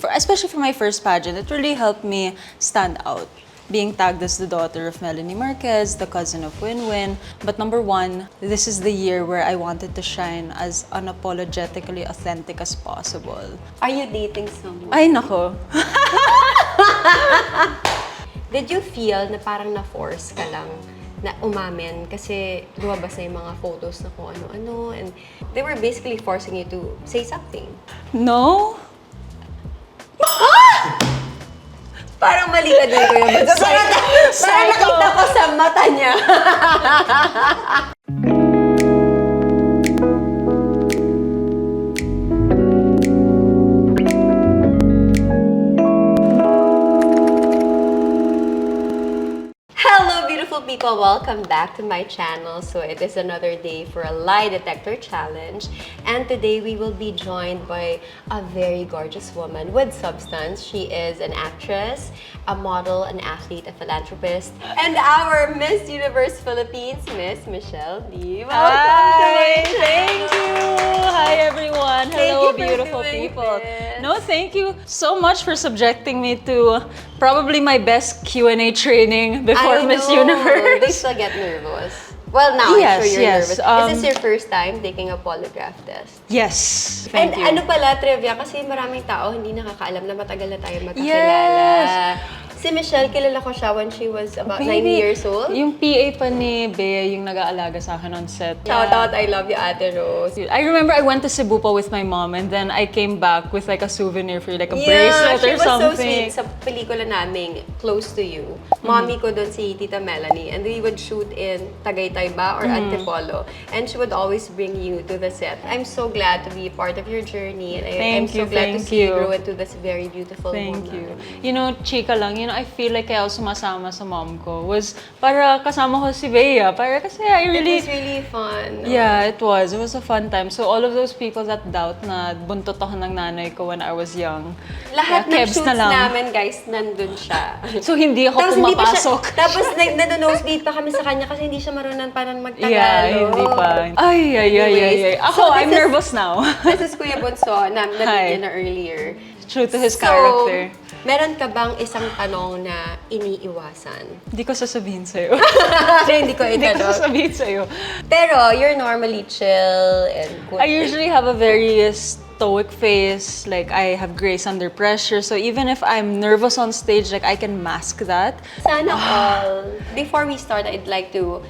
Especially for my first pageant, it really helped me stand out. Being tagged as the daughter of Melanie Marquez, the cousin of Win-Win. But number one, this is the year where I wanted to shine as unapologetically authentic as possible. Are you dating someone? Ay, nako. Did you feel na parang na-force ka lang na umamin kasi lumabas na yung mga photos na kung ano-ano and they were basically forcing you to say something? No? Parang mali ka din ko yung parang nakita ko sa mata niya. Hello, beautiful people! Welcome back to my channel. So it is another day for a lie detector challenge. And today we will be joined by a very gorgeous woman with substance. She is an actress, a model, an athlete, a philanthropist, and our Miss Universe Philippines, Miss Michelle Dee. Hi! Thank you! Hi, everyone! Hello, you for beautiful doing people. this. No, thank you so much for subjecting me to probably my best Q&A training before Miss They Universe. still get nervous. Well, now I'm sure you're nervous. Is this your first time taking a polygraph test? Yes. And Thank you. ano pala, trivia, kasi maraming tao hindi nakakaalam na matagal na tayo magkakilala. Yes! Si Michelle, kilala ko siya when she was about 9 Baby, years old. Yung PA pa ni Bea yung nag-aalaga sa akin on set. Shout out, I love you, Ate Rose. I remember I went to Cebu pa with my mom and then I came back with like a souvenir for you, like a bracelet she or was something. so sweet. Sa pelikula naming Close to You, mommy ko doon si Tita Melanie, and we would shoot in Tagaytay ba or Antipolo, and she would always bring you to the set. I'm so glad to be part of your journey, and I'm so glad to see you grow into this very beautiful woman. Thank you. You know, chika lang, I feel like kaya ako sumasama sa mom ko was para kasama ko si Bea. Para kasi I really... It was really fun. Yeah, it was. It was a fun time. So all of those people that doubt na buntot ako ng nanay ko when I was young. Lahat ng kebs shoots na lang. namin, guys, nandun siya. So hindi ako pumapasok. Tapos nado-nosebleed pa kami sa kanya kasi hindi siya marunong parang magtagalog. Yeah, hindi pa. Ay. Ako, I'm nervous now. This is Kuya Bunso, na nabigyan na earlier. True to his character. Meron ka bang isang tanong na iniiwasan? Hindi ko sasabihin sa'yo. Hindi ko Hindi ko itanong. sasabihin sa'yo. Pero you're normally chill and good. I usually have a very stoic face. Like, I have grace under pressure. So even if I'm nervous on stage, like, I can mask that. Sana all. Before we start, I'd like to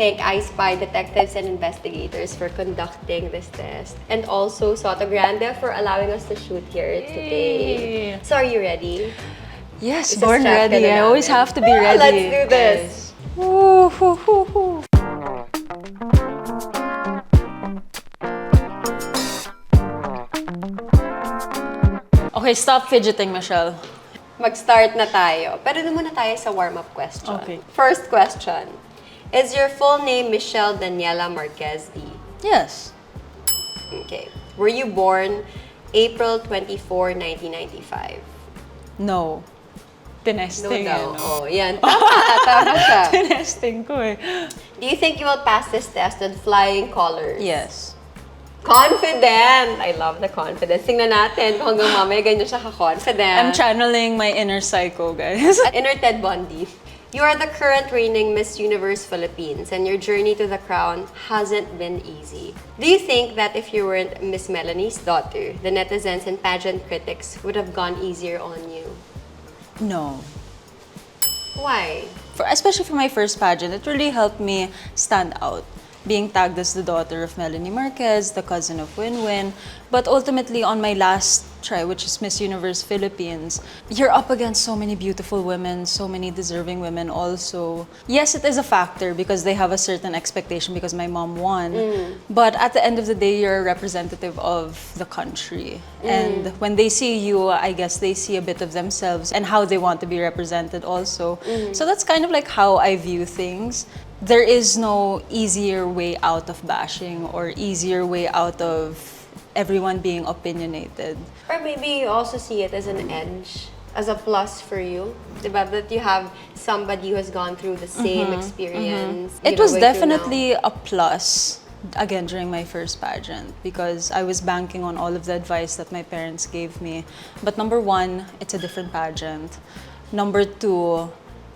thank I Spy detectives and investigators for conducting this test. And also Soto Grande for allowing us to shoot here today. So are you ready? Yes, Isa born strap ka ready. na I always namin. have to be ready. Let's do this. Woo, hoo, hoo, hoo. Okay, stop fidgeting, Michelle. Mag-start na tayo. Pero doon muna tayo sa warm-up question. Okay. First question. Is your full name Michelle Daniela Marquez Dee? Yes. Okay. Were you born April 24, 1995? No. Tinesting. daw. No. Oh, yan. Tama siya. Tinesting ko eh. Do you think you will pass this test with flying colors? Yes. Confident! I love the confidence. Tingnan natin kung hanggang mamaya ganyan siya ka-confident. I'm channeling my inner psycho, guys. Inner Ted Bundy. You are the current reigning Miss Universe Philippines, and your journey to the crown hasn't been easy. Do you think that if you weren't Miss Melanie's daughter, the netizens and pageant critics would have gone easier on you? No. Why? Especially for my first pageant, it really helped me stand out. Being tagged as the daughter of Melanie Marquez, the cousin of Win-Win. But ultimately, on my last try, which is Miss Universe Philippines, you're up against so many beautiful women, so many deserving women also. Yes, it is a factor because they have a certain expectation because my mom won. But at the end of the day, you're a representative of the country. And when they see you, I guess they see a bit of themselves and how they want to be represented also. So that's kind of like how I view things. There is no easier way out of bashing or easier way out of everyone being opinionated. Or maybe you also see it as an edge, as a plus for you, diba? That you have somebody who has gone through the same experience. It was definitely a plus again during my first pageant because I was banking on all of the advice that my parents gave me. But number one, it's a different pageant. Number two,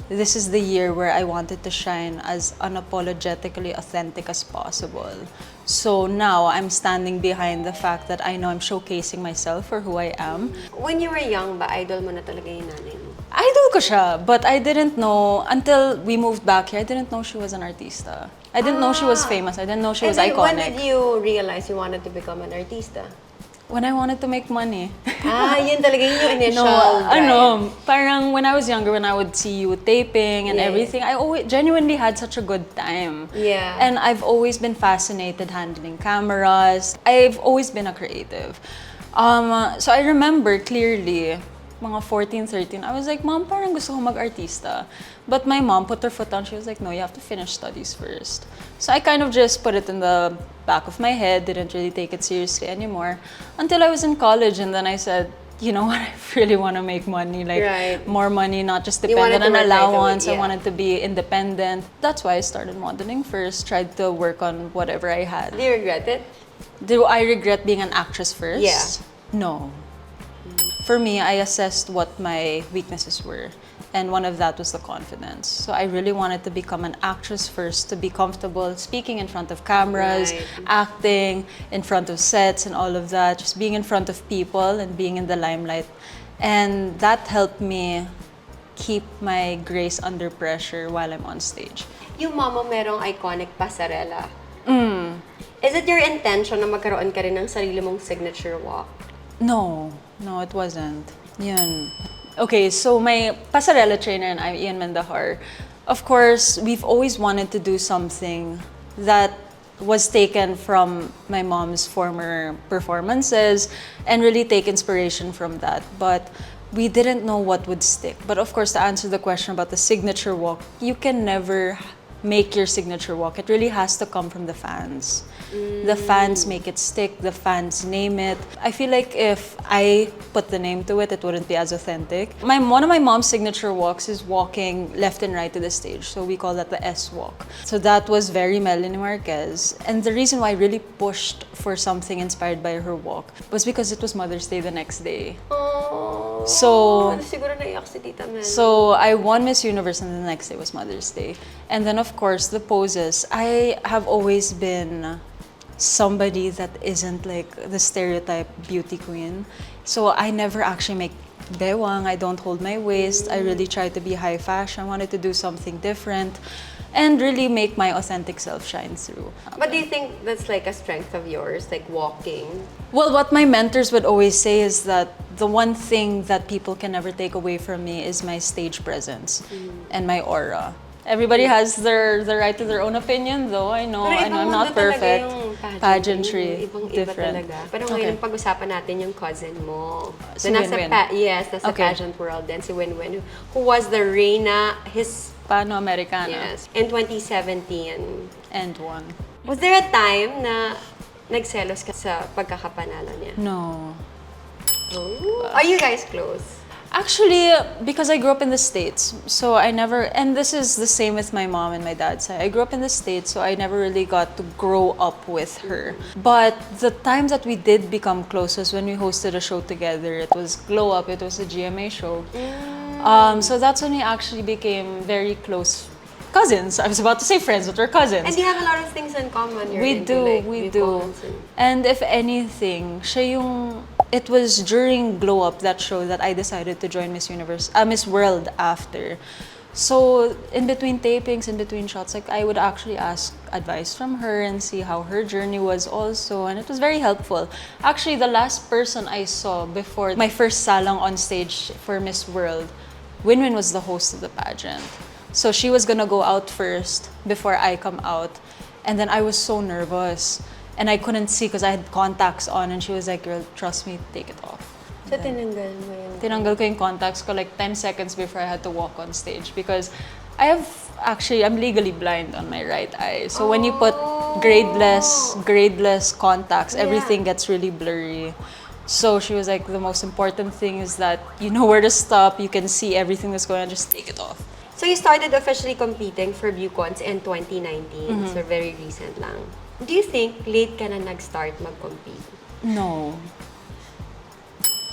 this is the year where I wanted to shine as unapologetically authentic as possible. So now I'm standing behind the fact that I know I'm showcasing myself for who I am. When you were young ba, idol mo na talaga yung nanay mo? Idol ko siya, but I didn't know, until we moved back here, I didn't know she was an artista. I didn't know she was famous. I didn't know she was And then, when iconic. did you realize you wanted to become an artista? When I wanted to make money. Yun talaga yung initial No, drive. parang when I was younger, when I would see you taping and Yeah. everything, I always genuinely had such a good time. Yeah. And I've always been fascinated handling cameras. I've always been a creative. So I remember clearly, mga 14, 13, I was like, Mom, parang gusto ko mag-artista. But my mom put her foot down. She was like, no, you have to finish studies first. So I kind of just put it in the back of my head, didn't really take it seriously anymore. Until I was in college, and then I said, you know what, I really want to make money, like Right. more money, not just You wanted dependent to on work right away, allowance. I yeah. wanted to be independent. That's why I started modeling first, tried to work on whatever I had. Do you regret it? Do I regret being an actress first? Yeah. No. For me, I assessed what my weaknesses were. And one of that was the confidence. So I really wanted to become an actress first, to be comfortable speaking in front of cameras, Right. acting in front of sets and all of that, just being in front of people and being in the limelight. And that helped me keep my grace under pressure while I'm on stage. Yung mama merong iconic pasarela. Is it your intention na magkaroon ka rin ng sarili mong signature walk? No, it wasn't. Yun. Okay, so my pasarela trainer and I'm Ian Mendahar. Of course, we've always wanted to do something that was taken from my mom's former performances and really take inspiration from that. But we didn't know what would stick. But of course, to answer the question about the signature walk, you can never make your signature walk. It really has to come from the fans. The fans make it stick, the fans name it. I feel like if I put the name to it, it wouldn't be as authentic. One of my mom's signature walks is walking left and right to the stage. So we call that the S walk. So that was very Melanie Marquez. And the reason why I really pushed for something inspired by her walk was because it was Mother's Day the next day. Oh, So- siguro naiyak si Tita Mel. So I won Miss Universe and the next day was Mother's Day. And then of course the poses. I have always been somebody that isn't like the stereotype beauty queen. So I never actually make bewang. I don't hold my waist. I really try to be high fashion. I wanted to do something different and really make my authentic self shine through. But do you think that's like a strength of yours, like walking? Well, what my mentors would always say is that the one thing that people can never take away from me is my stage presence and my aura. Everybody has their right to their own opinion, though. I know Pero I'm ibang not mundo talaga perfect. yung Pageantry, Ibang-iba different. talaga. Pero Okay. ngayon, pag-usapan natin yung cousin mo. Si Na nasa Winwin. nasa Okay. pageant world din, si Winwin, who was the reina, Paano Americana? yes, in 2017. And one. Was there a time na nagselos ka sa pagkakapanalo niya? No. Oh. Are you guys close? Actually, because I grew up in the States, so I never, and this is the same with my mom and my dad's side. I grew up in the States, so I never really got to grow up with her. But the time that we did become close was when we hosted a show together. It was Glow Up, it was a GMA show. So that's when we actually became very close cousins. I was about to say friends, but we're cousins. And you have a lot of things in common. You're We into, do, like, we Bucons do. and- And if anything, siya yung, it was during Glow Up, that show, that I decided to join Miss World after. So in between tapings, in between shots, like I would actually ask advice from her and see how her journey was also, and it was very helpful. Actually, the last person I saw before my first salon on stage for Miss World, Winwin was the host of the pageant. So she was gonna go out first before I come out. And then I was so nervous. And I couldn't see because I had contacts on. And she was like, girl, trust me, take it off. So, tinanggal mo yung... Tinanggal ko yung contacts ko like 10 seconds before I had to walk on stage. Because I'm legally blind on my right eye. So when you put gradeless contacts, everything gets really blurry. So she was like, the most important thing is that you know where to stop, you can see everything that's going on, just take it off. So you started officially competing for Bucons in 2019. So very recent lang. Do you think late ka na nag-start mag-compete? No.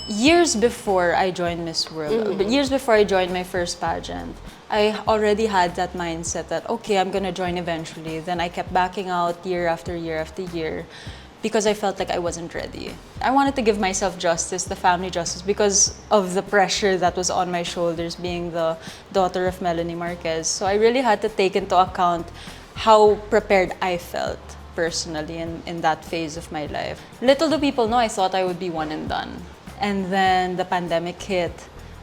Years before I joined Miss World, years before I joined my first pageant, I already had that mindset that, okay, I'm gonna join eventually. Then I kept backing out year after year after year because I felt like I wasn't ready. I wanted to give myself justice, the family justice, because of the pressure that was on my shoulders being the daughter of Melanie Marquez. So I really had to take into account how prepared I felt personally in that phase of my life. Little do people know, I thought I would be one and done. And then the pandemic hit.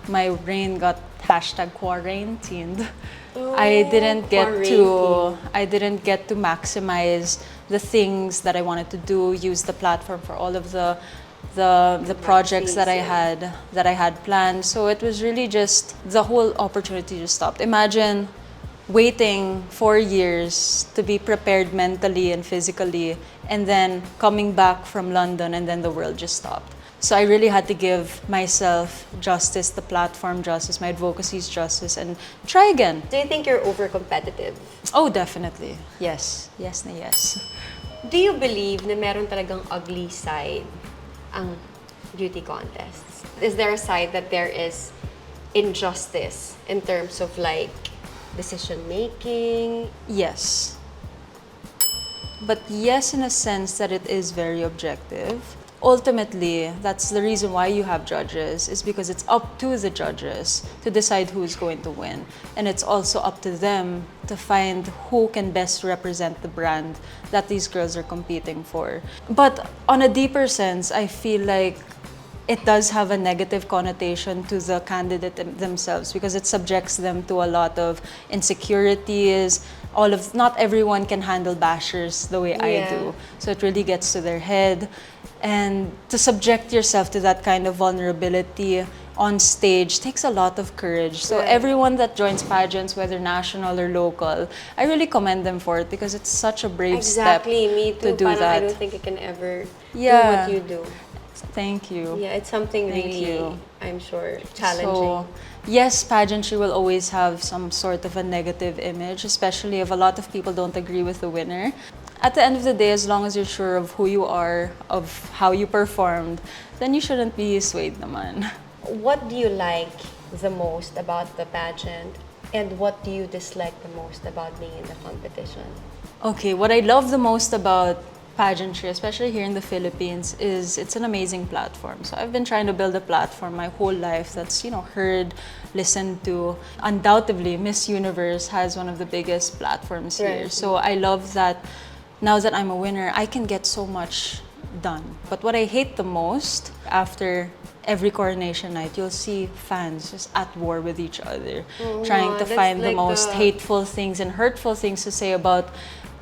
My brain got #quarantined. I didn't get to maximize the things that I wanted to do, use the platform for all of the projects that I had planned. So it was really just the whole opportunity just stopped. Imagine waiting 4 years to be prepared mentally and physically, and then coming back from London, and then the world just stopped. So I really had to give myself justice, the platform justice, my advocacy's justice, and try again. Do you think you're over-competitive? Oh, definitely. Yes. Yes na yes. Do you believe na meron talagang ugly side ang beauty contests? Is there a side that there is injustice in terms of like decision-making? Yes. But yes, in a sense that it is very objective. Ultimately, that's the reason why you have judges, is because it's up to the judges to decide who's going to win. And it's also up to them to find who can best represent the brand that these girls are competing for. But on a deeper sense, I feel like it does have a negative connotation to the candidate themselves because it subjects them to a lot of insecurities. Not everyone can handle bashers the way I do. So it really gets to their head. And to subject yourself to that kind of vulnerability on stage takes a lot of courage. So everyone that joins pageants, whether national or local, I really commend them for it because it's such a brave step Me too. to do that. I don't think I can ever do what you do. Thank you. Yeah, it's something really, I'm sure, challenging. So, yes, pageantry will always have some sort of a negative image, especially if a lot of people don't agree with the winner. At the end of the day, as long as you're sure of who you are, of how you performed, then you shouldn't be swayed naman. What do you like the most about the pageant, and what do you dislike the most about being in the competition? Okay, what I love the most about pageantry, especially here in the Philippines, is it's an amazing platform. So I've been trying to build a platform my whole life that's, heard, listened to. Undoubtedly, Miss Universe has one of the biggest platforms here. So I love that now that I'm a winner, I can get so much done. But what I hate the most, after every coronation night, you'll see fans just at war with each other, trying to find the most hateful things and hurtful things to say about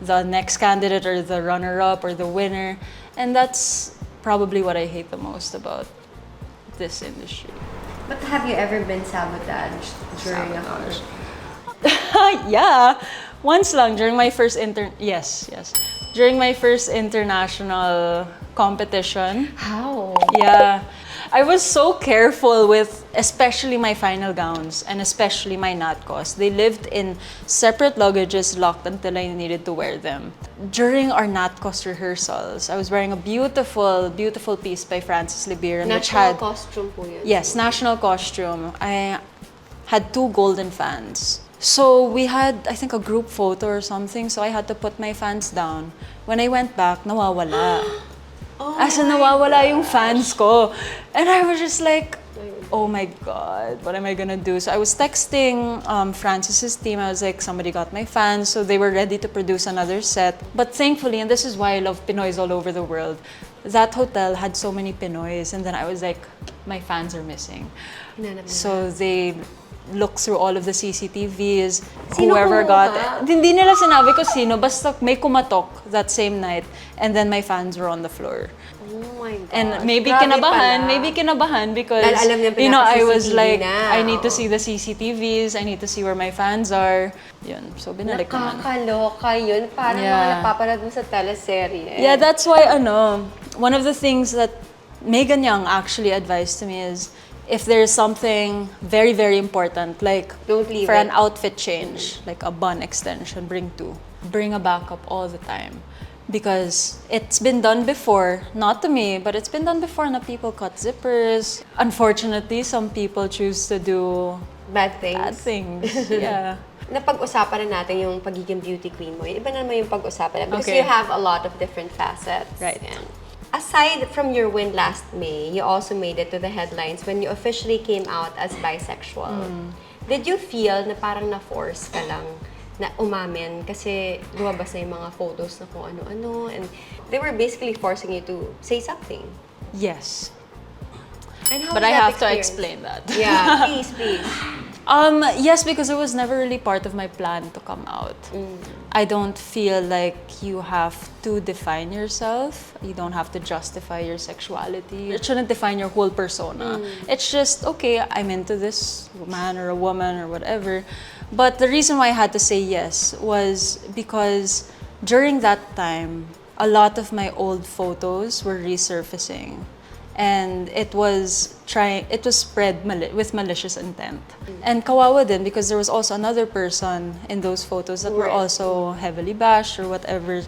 the next candidate or the runner-up or the winner. And that's probably what I hate the most about this industry. But have you ever been sabotaged during a competition? Yeah, once lang during my first yes. During my first international competition. How? Yeah. I was so careful with especially my final gowns and especially my natkos. They lived in separate luggages locked until I needed to wear them. During our natkos rehearsals, I was wearing a beautiful, beautiful piece by Francis Libiran. National costume po yun. Yes, national costume. I had 2 golden fans. So we had, I think, a group photo or something, so I had to put my fans down. When I went back, nawawala. Nawawala yung fans ko. And I was just like, oh my God, what am I gonna do? So I was texting Francis's team. I was like, somebody got my fans. So they were ready to produce another set. But thankfully, and this is why I love Pinoys all over the world, that hotel had so many Pinoys. And then I was like, my fans are missing. So they look through all of the CCTVs, whoever got it. Hindi nila sinabi ko sino, basta may kumatok that same night, and then my fans were on the floor. Oh my God. And maybe kinabahan because, I was like, I need to see the CCTVs, I need to see where my fans are. Yun, so binalik ko man. Nakakaloka yun. Parang mga napapanood mo sa teleserye. Yeah, that's why, one of the things that Megan Young actually advised to me is, if there's something very, very important, like for an outfit change, like a bun extension, bring 2. Bring a backup all the time. Because it's been done before, not to me, but it's been done before na people cut zippers. Unfortunately, some people choose to do Bad things. bad things. Yeah. Napag-usapan na natin yung pagiging beauty queen mo. Iba naman yung pag-usapan na because Okay. you have a lot of different facets. Right. And aside from your win last May, you also made it to the headlines when you officially came out as bisexual. Did you feel na parang na-force ka lang na umamin kasi lumabas na yung mga photos na kung ano-ano and they were basically forcing you to say something? Yes. And how But was I that have to experience? explain that. Yeah, please, please. Yes, because it was never really part of my plan to come out. I don't feel like you have to define yourself. You don't have to justify your sexuality. It shouldn't define your whole persona. It's just, okay, I'm into this man or a woman or whatever. But the reason why I had to say yes was because during that time, a lot of my old photos were resurfacing. And it was spread with malicious intent. And kawawa din because there was also another person in those photos that were also heavily bashed or whatever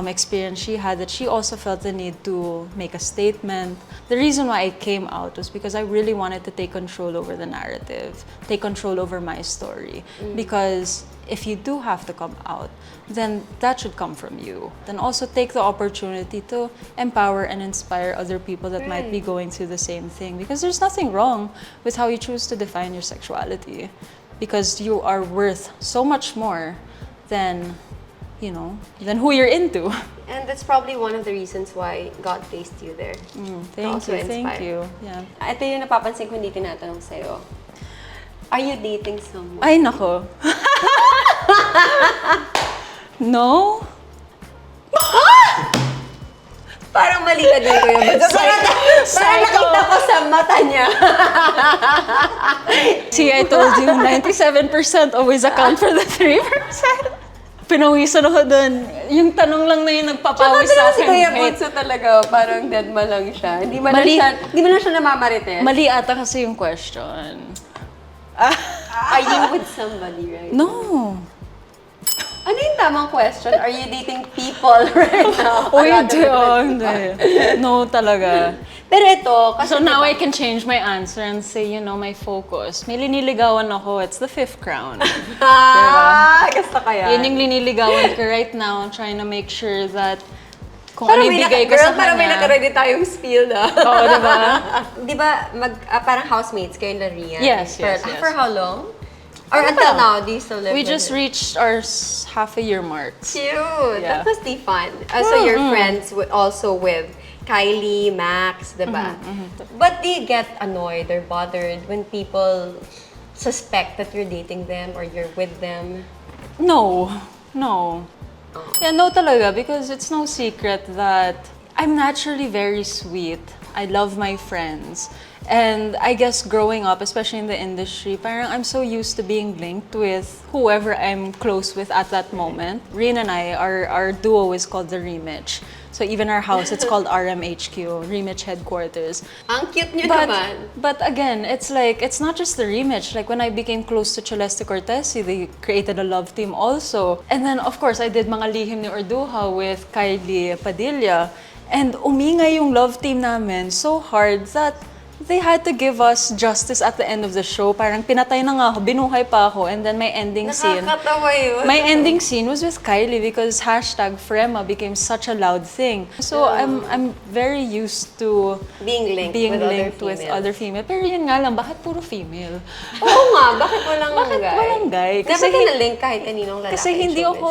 experience she had, that she also felt the need to make a statement. The reason why I came out was because I really wanted to take control over the narrative, take control over my story. Because if you do have to come out, then that should come from you. Then also take the opportunity to empower and inspire other people that might be going through the same thing. Because there's nothing wrong with how you choose to define your sexuality. Because you are worth so much more than, than who you're into. And that's probably one of the reasons why God placed you there. Thank you. Yeah. Ito yung napapansin ko hindi tinatanong sa'yo. Are you dating someone? Ay, nako. No? Parang mali ka din ko yun. Parang nakita ko sa mata niya. See, I told you, 97% always account for the 3%. Pinawisan ako dun. Yung tanong lang na yung nagpapawis sa Si akin. Kuya Wait. Bunso talaga, parang dead ma lang siya. Hindi mo na siya namamarites. Mali ata kasi yung question. Are you with somebody right now? No. Ano yung tamang question? Are you dating people right now? O hindi. No talaga. Pero ito, kasi So now I can change my answer and say, my focus. May liniligawan ako. It's the 5th crown. gusto ko yan. Yun yung liniligawan ko right now. I'm trying to make sure that kung Parang ano ibigay ko sa kanya. Parang may naka-ready tayong spiel na. Oo, diba? Di ba, parang housemates kayo na Rian? Yes. For how long? Or until now, do you still live We with just him? reached our half-a-year mark. Cute! Yeah. That must be fun. So you're friends also with Kylie, Max, diba? But do you get annoyed or bothered when people suspect that you're dating them or you're with them? No. Yeah, no talaga, because it's no secret that I'm naturally very sweet. I love my friends. And I guess growing up, especially in the industry, parang I'm so used to being linked with whoever I'm close with at that moment. Rin and I, our duo is called the Remich. So even our house, it's called RMHQ, Remich Headquarters. Ang cute nyo naman. But again, it's like, it's not just the Remich. Like when I became close to Celeste Cortesi, they created a love team also. And then of course, I did mga lihim ni Orduha with Kylie Padilla. And umingay yung love team namin so hard that they had to give us justice at the end of the show. Parang pinatay na nga ako, binuhay pa ako, and then my ending scene. Nakakatawa yun. My ending scene was with Kylie because #Frema became such a loud thing. So I'm very used to being linked with other female. Pero yun nga lang, bakit puro female? Oo nga, bakit walang guy? Walang guy? Never ka na-link kahit kaninong lalaki Kasi hindi in showbiz? ako,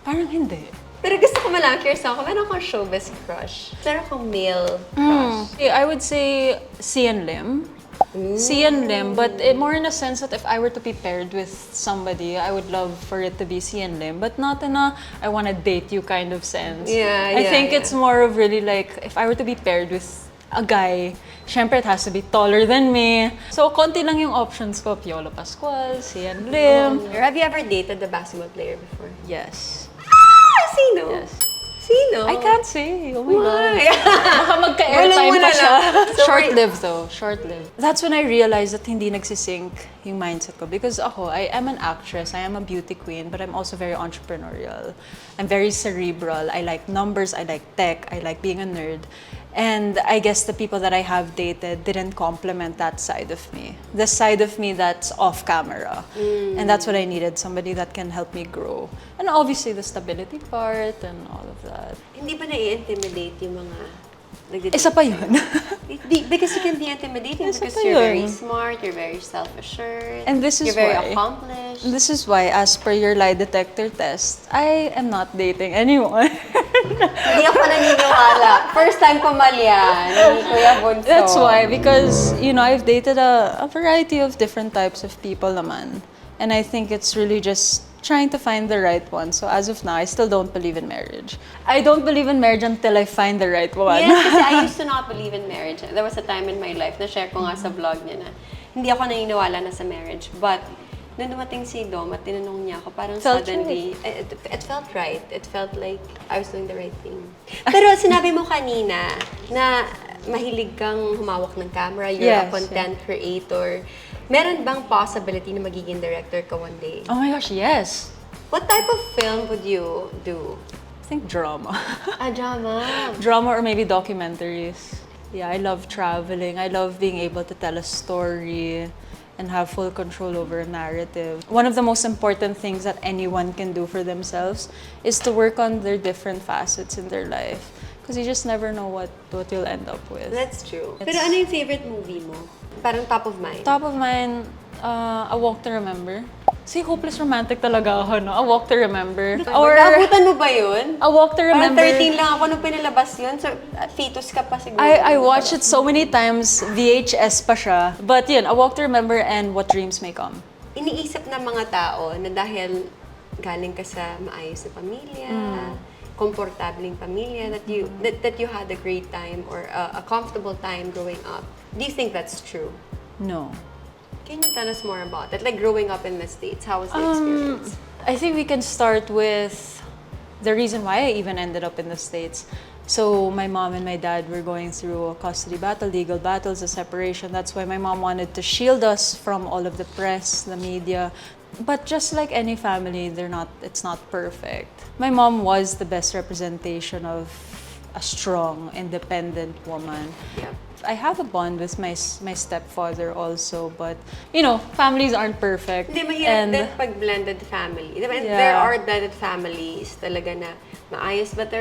parang hindi. Pero gusto ko malang, curious ako, meron kang showbiz crush? Meron kang male crush? I would say Sian Lim. Sian Lim, but more in a sense that if I were to be paired with somebody, I would love for it to be Sian Lim, but not in a I want to date you kind of sense. I think it's more of really like, if I were to be paired with a guy, syempre it has to be taller than me. So, konti lang yung options ko. Piolo Pascual, Sian Lim. Have you ever dated a basketball player before? Yes. Sino? Yes. Sino? I can't say. Oh my Why? God. Baka magka-airtime Wala mo pa na siya. lang. So, Short-lived though. Short-lived. That's when I realized that hindi nagsisync yung mindset ko. Because ako, I am an actress. I am a beauty queen. But I'm also very entrepreneurial. I'm very cerebral. I like numbers. I like tech. I like being a nerd. And I guess the people that I have dated didn't complement that side of me. The side of me that's off camera. And that's what I needed, somebody that can help me grow. And obviously the stability part and all of that. Hindi ba nai-intimidate yung mga nagde-date? Isa pa yun. Because you can be intimidating Isa because pa you're yun. very smart, you're very self-assured, And this is you're very why. accomplished. This is why, as per your lie detector test, I am not dating anyone. Hindi ako naniniwala. First time ko malyan ni Kuya Bunso. That's why, because, you know, I've dated a variety of different types of people naman. And I think it's really just trying to find the right one. So as of now, I still don't believe in marriage. I don't believe in marriage until I find the right one. Yes, kasi I used to not believe in marriage. There was a time in my life, na-share ko nga sa vlog niya na hindi ako naniniwala na sa marriage. But, nung dumating si Dom at tinanong niya ako, parang Felt suddenly, it felt right. It felt like I was doing the right thing. Pero sinabi mo kanina na mahilig kang humawak ng camera, you're a Yes, content creator. Meron bang possibility na magiging director ka one day? Oh my gosh, yes. What type of film would you do? I think drama. A drama. Drama or maybe documentaries. Yeah, I love traveling. I love being able to tell a story and have full control over a narrative. One of the most important things that anyone can do for themselves is to work on their different facets in their life. Because you just never know what you'll end up with. That's true. Pero ano yung favorite movie mo? Parang top of mind. Top of mind, A Walk to Remember. See, hopeless romantic talaga ako, no? A Walk to Remember. Or Naabutan mo ba yun? A Walk to Parang Remember. 13 lang ako nung pinalabas yun. So, fetus ka pa siguro. I watched it so many times. VHS pa siya. But yun, A Walk to Remember and What Dreams May Come. Iniisip ng mga tao na dahil galing ka sa maayos na pamilya, komportabling pamilya, that you had a great time or a comfortable time growing up. Do you think that's true? No. Can you tell us more about it? Like growing up in the States, how was the experience? I think we can start with the reason why I even ended up in the States. So my mom and my dad were going through a custody battle, legal battles, a separation. That's why my mom wanted to shield us from all of the press, the media. But just like any family, it's not perfect. My mom was the best representation of a strong, independent woman. Yeah. I have a bond with my stepfather also, but you know, families aren't perfect. Hindi, mahirap din pag blended family. Diba? Yeah. There are blended families talaga na maayos, but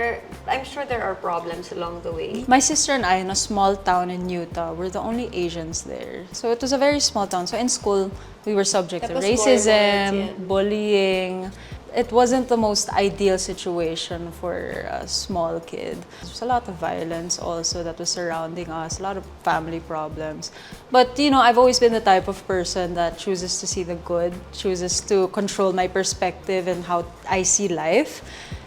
I'm sure there are problems along the way. My sister and I, in a small town in Utah, were the only Asians there. So it was a very small town. So in school, we were subject to Tapos racism, more words, bullying. It wasn't the most ideal situation for a small kid. There was a lot of violence also that was surrounding us, a lot of family problems. But, you know, I've always been the type of person that chooses to see the good, chooses to control my perspective and how I see life.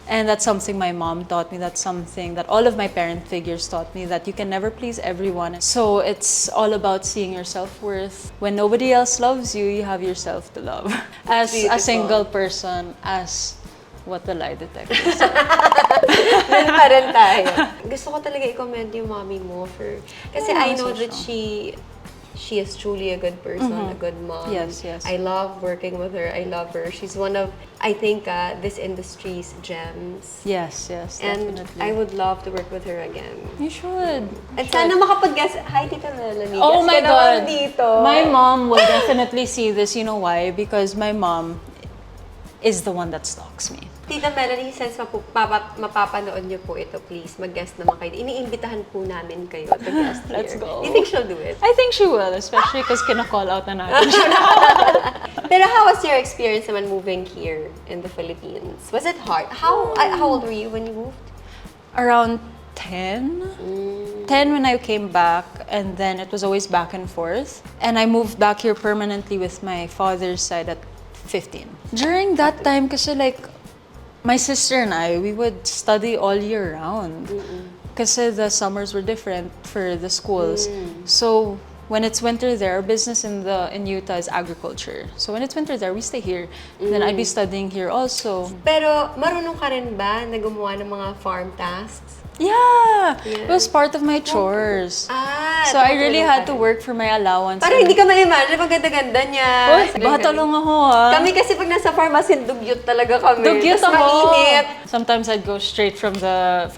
And that's something my mom taught me. That's something that all of my parent figures taught me, that you can never please everyone. So it's all about seeing your self-worth. When nobody else loves you, you have yourself to love. As a Beautiful. single person, as what the lie detector says. Doon pa rin tayo. Gusto ko talaga i-commend yung mommy mo for... Kasi Oh, I know so that she is truly a good person, a good mom. Yes, yes. I love working with her. I love her. She's one of, I think, this industry's gems. Yes, yes, And definitely. I would love to work with her again. You should. At sana makapag-guest. Hi, Tita Melanie. Oh Guest my ka naman God. dito. My mom will definitely see this. You know why? Because my mom is the one that stalks me. Tita Melanie, since mapapanood niyo po ito, please, mag-guest naman kayo. Iniimbitahan po namin kayo to guest here. Let's go. You think she'll do it? I think she will, especially because kina-call out na natin siya. Pero how was your experience naman moving here in the Philippines? Was it hard? How old were you when you moved? Around 10? 10 when I came back, and then it was always back and forth. And I moved back here permanently with my father's side at 15. During that time, kasi like, my sister and I, we would study all year round. Kasi the summers were different for the schools. So, when it's winter there, our business in Utah is agriculture. So when it's winter there, we stay here. Then I'd be studying here also. Pero marunong ka rin ba na gumawa ng mga farm tasks? Yeah, it was part of my chores. So I really had to work for my allowance. Parang hindi ka ma-imagine, maganda-ganda niya. Uy, bata lang ako Kami kasi pag nasa farm, as in dugyot talaga kami. Dugyot Tas ako. mainit. Sometimes I'd go straight from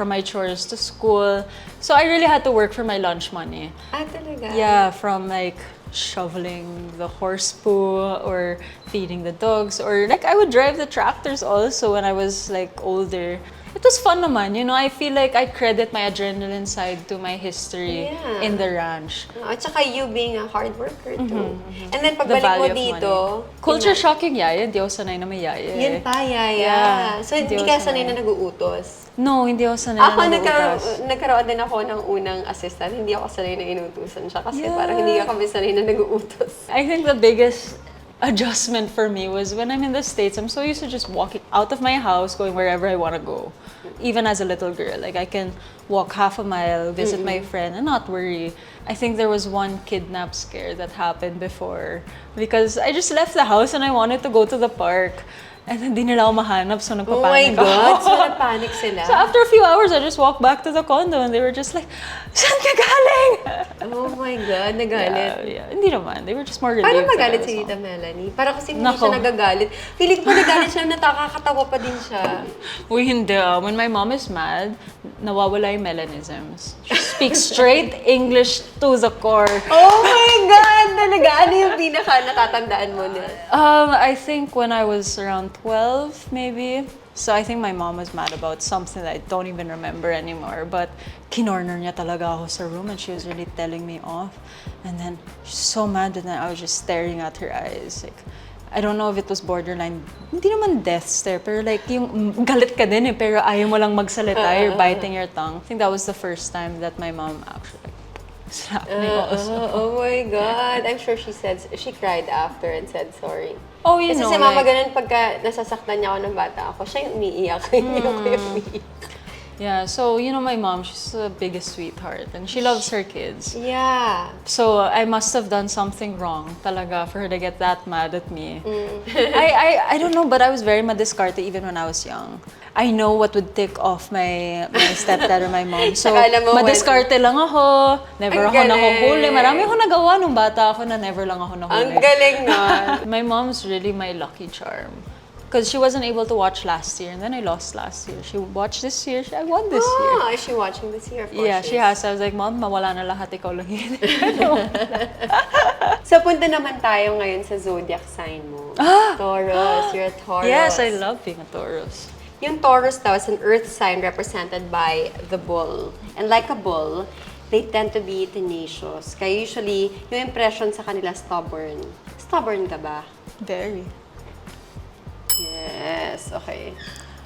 my chores to school. So I really had to work for my lunch money. Talaga? Yeah, from like shoveling the horse poo or feeding the dogs, or like I would drive the tractors also when I was like older. It was fun naman, you know. I feel like I credit my adrenaline side to my history in the ranch. At saka you being a hard worker too. And then The pagbalik mo value of dito, money. Culture shocking yaya, hindi ako sanay na may yaya. yun pa, yaya. Yeah, So hindi hindi ka ako sanay sanay. na nag-uutos? No, hindi ako sanay Ako, na naguutas. nagkaroon din ako ng unang assistant. Hindi ako sanay na inutusan siya kasi parang hindi ka kami sanay na nag-uutos. I think the biggest adjustment for me was when I'm in the States, I'm so used to just walking out of my house, going wherever I want to go. Even as a little girl, like I can walk half a mile, visit my friend, and not worry. I think there was one kidnap scare that happened before because I just left the house and I wanted to go to the park. And then di nila ako mahanap, so Oh my nagpapanik God! ako. So nagpanic sila? So after a few hours, I just walked back to the condo and they were just like, "Saan ka galing?" Oh my God, nagalit. Yeah, hindi naman. They were just more relieved. Paano that I magalit was si home. Tita Melanie? Para kasi hindi Nako. siya nagagalit. Feeling ko nagalit siya na nakakatawa pa din siya. Uy, hindi. When my mom is mad, nawawala yung melanisms. She speaks straight English to the core. Oh my God! Talaga, ano yung pinaka natatandaan mo na? I think when I was around 12, maybe. So I think my mom was mad about something that I don't even remember anymore. But kinorner niya talaga ako sa room and she was really telling me off. And then she's so mad and then I was just staring at her eyes. Like, I don't know if it was borderline, hindi naman death stare, pero like yung galit ka din pero ayaw mo lang magsalita, you're biting your tongue. I think that was the first time that my mom actually slapped me also. Oh my God! I'm sure she cried after and said sorry. Oh, you Kasi know, si Mama like, ganun pagka nasasaktan niya ako ng bata ako, siya yung umiiyak, hindi ako yung umiiyak. yeah, so you know my mom, she's the biggest sweetheart and she loves her kids. Yeah. So I must have done something wrong talaga for her to get that mad at me. I don't know, but I was very madiskarte even when I was young. I know what would tick off my stepdad or my mom. So Akala mo madiskarte lang ako, never Ang ako galing. nahuhuli. Marami ako nagawa nung bata ako na never lang ako nahuli. Ang galing nun. My mom's really my lucky charm. Because she wasn't able to watch last year, and then I lost last year. She watched this year, I won this year. Is she watching this year? Of course Yeah, she has. I was like, Mom, mawala na lahat, ikaw lang yun. So, punta naman tayo ngayon sa zodiac sign mo. Taurus, you're a Taurus. Yes, I love being a Taurus. Yung Taurus daw is an earth sign represented by the bull. And like a bull, they tend to be tenacious. Kaya usually, yung impression sa kanila stubborn. Stubborn ka ba? Very. Yes, okay.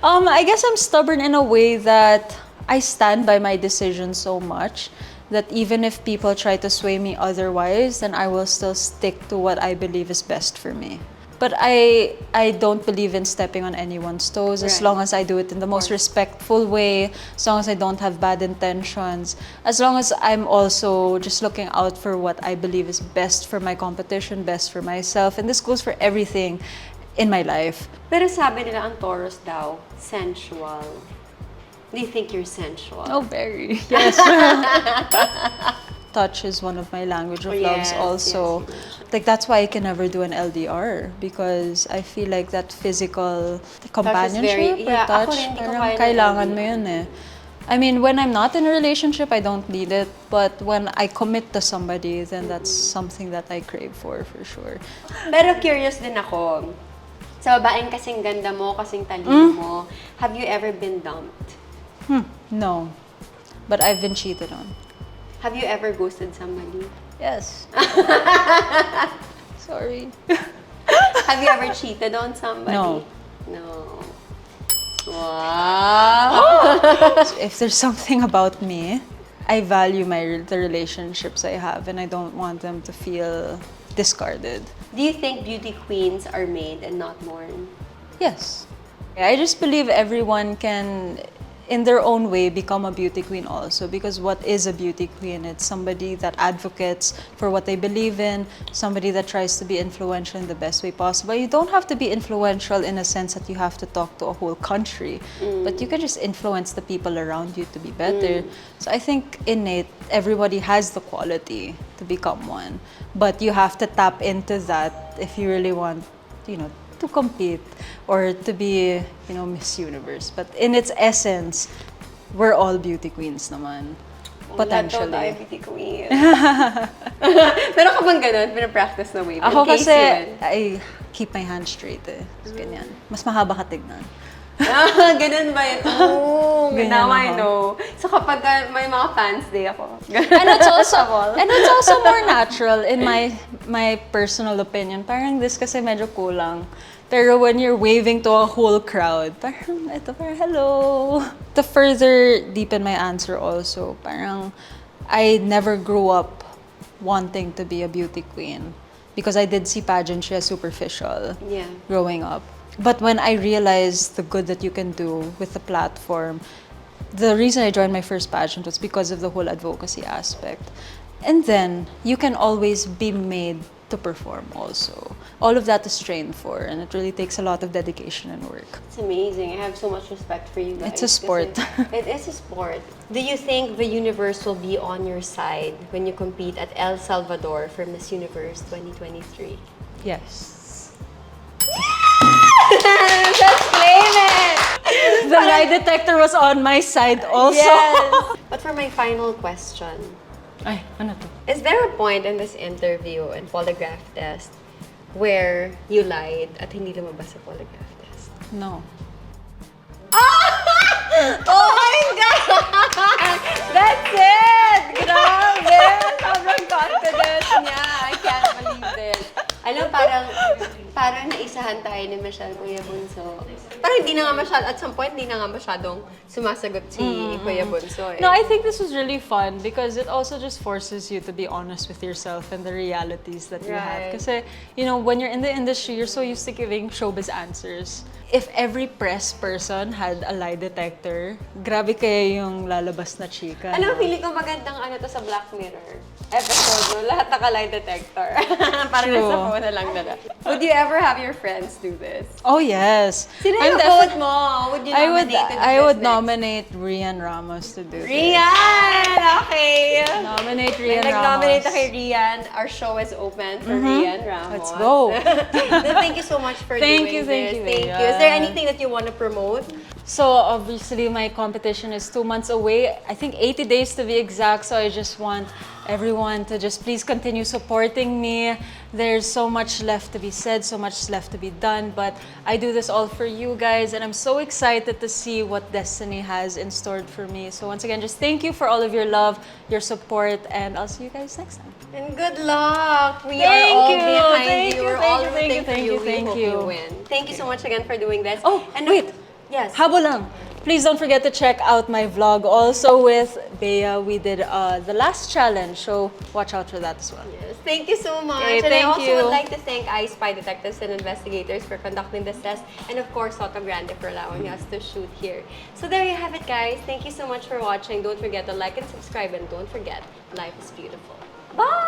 I guess I'm stubborn in a way that I stand by my decision so much that even if people try to sway me otherwise, then I will still stick to what I believe is best for me. But I don't believe in stepping on anyone's toes as Right. long as I do it in the most respectful way, as long as I don't have bad intentions, as long as I'm also just looking out for what I believe is best for my competition, best for myself. And this goes for everything in my life. Pero sabi nila ang Taurus daw, sensual. Do you think you're sensual? Oh, very. Yes. Touch is one of my language of loves yes, also. yes, Like that's why I can never do an LDR because I feel like that physical companionship or ako touch, rin, hindi ko parang kaya ng kailangan mo LDR. yun eh. I mean, when I'm not in a relationship, I don't need it. But when I commit to somebody, then that's something that I crave for sure. Pero curious din ako. Sa babaeng kasing ganda mo, kasing talino mo, have you ever been dumped? No. But I've been cheated on. Have you ever ghosted somebody? Yes. Sorry. Have you ever cheated on somebody? No. No. Wow! If there's something about me, I value the relationships I have and I don't want them to feel discarded. Do you think beauty queens are made and not born? Yes. I just believe everyone can in their own way, become a beauty queen also. Because what is a beauty queen? It's somebody that advocates for what they believe in, somebody that tries to be influential in the best way possible. You don't have to be influential in a sense that you have to talk to a whole country, but you can just influence the people around you to be better. So I think innate, everybody has the quality to become one, but you have to tap into that if you really want, to compete or to be, Miss Universe. But in its essence, we're all beauty queens naman. Potentially. Lahat daw tayo beauty queen. Pero ka bang ganun? Pinapractice na wave? Ako In case kasi, yun. I keep my hands straight eh. Ganyan. Mas mahaba ka tignan. Ganun ba yun? Oh, Ganyan now I ako. know. So kapag may mga fans day ako. And it's also more natural in my personal opinion. Parang this kasi medyo kulang. Pero when you're waving to a whole crowd, parang hello. To further deepen my answer also, parang I never grew up wanting to be a beauty queen because I did see pageantry as superficial growing up. But when I realized the good that you can do with the platform, the reason I joined my first pageant was because of the whole advocacy aspect. And then, you can always be made to perform also. All of that is trained for, and it really takes a lot of dedication and work. It's amazing. I have so much respect for you guys. It's a sport. It is a sport. Do you think the universe will be on your side when you compete at El Salvador for Miss Universe 2023? Yes. Just claim it! The lie detector was on my side also. Yes! But for my final question, Ay, ano to? is there a point in this interview and polygraph test where you lied at hindi lumabas sa polygraph test? No. Oh my God! That's it! Grabe! Sobrang confident niya. I can't believe this. Alam, parang naisahan tayo ni Michelle, Kuya Bunso. Parang hindi na nga at some point, hindi na nga masyadong sumasagot si Kuya Bunso eh. No, I think this was really fun because it also just forces you to be honest with yourself and the realities that you have. Right. Kasi, when you're in the industry, you're so used to giving showbiz answers. If every press person had a lie detector, grabe kaya yung lalabas na chika. Alam, feeling ko magandang to sa Black Mirror episode, no? Lahat naka-lie detector. Parang True. nasa phone na lang nila. Would you ever have your friends do this? Oh, yes. Sino I'm yung vote mo? Would you nominate to do I would this next? nominate Rian Ramos to do this. Rian! Okay! Nominate May Rian nag-nominate Ramos. na kay Rian. Our show is open for Rian Ramos. Let's go. Thank you so much for doing this. Thank you. Thank you. Is there anything that you want to promote? So obviously my competition is 2 months away. I think 80 days to be exact. So I just want everyone to just please continue supporting me. There's so much left to be said, so much left to be done, but I do this all for you guys, and I'm so excited to see what destiny has in store for me. So once again, just thank you for all of your love, your support, and I'll see you guys next time. And good luck. We Thank are all you. behind Thank you. you, We're thank all you, rooting for thank you. you, We thank hope you. you win. Thank you so much again for doing this. Oh, and wait. Yes. Habo lang. Please don't forget to check out my vlog also with Bea. We did the last challenge, so watch out for that as well. Yes, thank you so much. Okay, and I thank also you. would like to thank iSpy detectives and investigators for conducting this test, and of course, Soto Grande for allowing us to shoot here. So there you have it, guys. Thank you so much for watching. Don't forget to like and subscribe, and don't forget, life is beautiful. Bye!